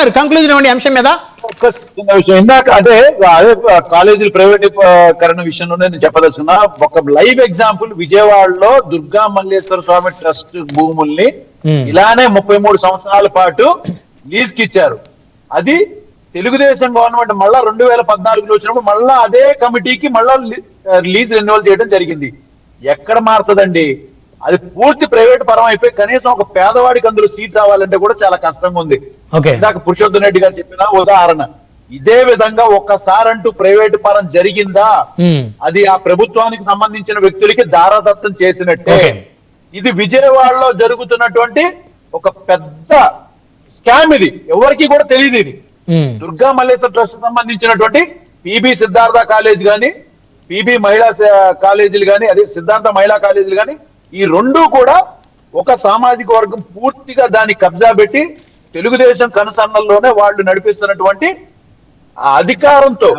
గారు కంక్లూజన్ ఇవ్వండి అంశం మీద. చిన్న విషయం ఇందాక అదే కాలేజీలు ప్రైవేటీకరణ విషయంలోనే నేను చెప్పదలుచుకున్నా. ఒక లైవ్ ఎగ్జాంపుల్, విజయవాడలో దుర్గా మల్లేశ్వర స్వామి ట్రస్ట్ భూముల్ని ఇలానే 33 సంవత్సరాల పాటు లీజ్ కి ఇచ్చారు. అది తెలుగుదేశం గవర్నమెంట్ మళ్ళా 2014లో వచ్చినప్పుడు మళ్ళా అదే కమిటీకి మళ్ళా లీజ్ రెన్యువల్ చేయడం జరిగింది. ఎక్కడ మారుతుందండి? అది పూర్తి ప్రైవేట్ పరం అయిపోయి కనీసం ఒక పేదవాడికి అందులో సీట్ రావాలంటే కూడా చాలా కష్టంగా ఉంది. ఇందాక పురుషోత్తమ్ రెడ్డి గారు చెప్పిన ఉదాహరణ. ఇదే విధంగా ఒక్కసారంటూ ప్రైవేట్ పరం జరిగిందా, అది ఆ ప్రభుత్వానికి సంబంధించిన వ్యక్తులకి దారాదత్తం చేసినట్టే. ఇది విజయవాడలో జరుగుతున్నటువంటి ఒక పెద్ద స్కామ్. ఇది ఎవరికి కూడా తెలియదు. ఇది దుర్గా మల్లేశ్వర ట్రస్ట్ సంబంధించినటువంటి పిబి సిద్ధార్థ కాలేజ్ గాని, పిబి మహిళా కాలేజీలు గాని, అదే సిద్ధార్థ మహిళా కాలేజీలు గాని, ఈ రెండు కూడా ఒక సామాజిక వర్గం పూర్తిగా దాన్ని కబ్జా పెట్టి తెలుగుదేశం కనుసన్నల్లోనే వాళ్ళు నడిపిస్తున్నటువంటి అధికారంతో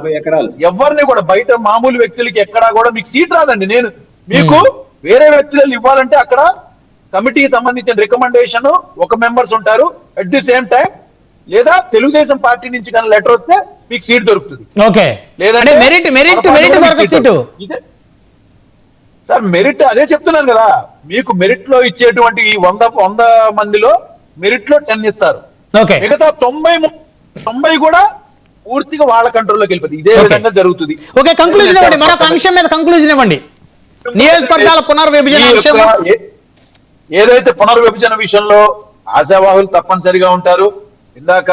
ఎవరిని కూడా బయట మామూలు వ్యక్తులకి ఎక్కడా కూడా మీకు సీట్ రాదండి. నేను మీకు వేరే వ్యక్తులు ఇవ్వాలంటే అక్కడ కమిటీకి సంబంధించిన రికమెండేషన్ ఒక మెంబర్స్ ఉంటారు. అట్ ది సేమ్ టైం లేదా తెలుగుదేశం పార్టీ నుంచి కానీ లెటర్ వస్తే మీకు సీట్ దొరుకుతుంది. లేదంటే సార్ మెరిట్ అదే చెప్తున్నాను కదా, మీకు మెరిట్ లో ఇచ్చేటువంటి ఈ 100 మందిలో మెరిట్ లో 10 ఇస్తారు. మిగతా 90 కూడా పూర్తిగా వాళ్ళ కంట్రోల్లోకి వెళ్ళిపోతుంది. ఇదే విధంగా జరుగుతుంది. ఓకే, కంక్లూజన్ ఇవ్వండి. మరొక అంశం మీద కంక్లూజన్ ఇవ్వండి. నియోజకవర్గాల పునర్విభజన ఏదైతే పునర్విభజన విషయంలో ఆశావాహులు తప్పనిసరిగా ఉంటారు. ఇందాక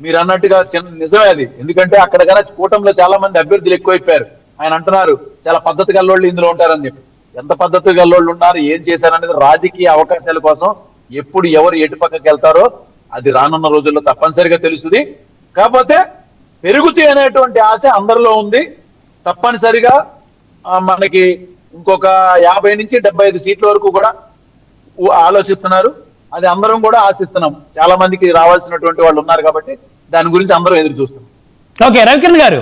మీరు అన్నట్టుగా నిజమే అది. ఎందుకంటే అక్కడ కన్నా కూటమిలో చాలా మంది అభ్యర్థులు ఎక్కువైపోయారు. ఆయన అంటున్నారు చాలా పద్ధతి గల్లోళ్ళు ఇందులో ఉంటారని చెప్పి. ఎంత పద్ధతి గల్లోళ్ళు ఉన్నారు, ఏం చేశారనేది రాజకీయ అవకాశాల కోసం ఎప్పుడు ఎవరు ఎటు పక్కకి వెళ్తారో అది రానున్న రోజుల్లో తప్పనిసరిగా తెలుస్తుంది. కాకపోతే పెరుగుతాయి అనేటువంటి ఆశ అందరిలో ఉంది. తప్పనిసరిగా మనకి ఇంకొక 50 నుంచి 75 సీట్ల వరకు కూడా ఆలోచిస్తున్నారు. అది అందరం కూడా ఆశిస్తున్నాం. చాలా మందికి రావాల్సినటువంటి వాళ్ళు ఉన్నారు కాబట్టి దాని గురించి అందరం ఎదురు చూస్తున్నాం. ఓకే, రవికిరణ్ గారు.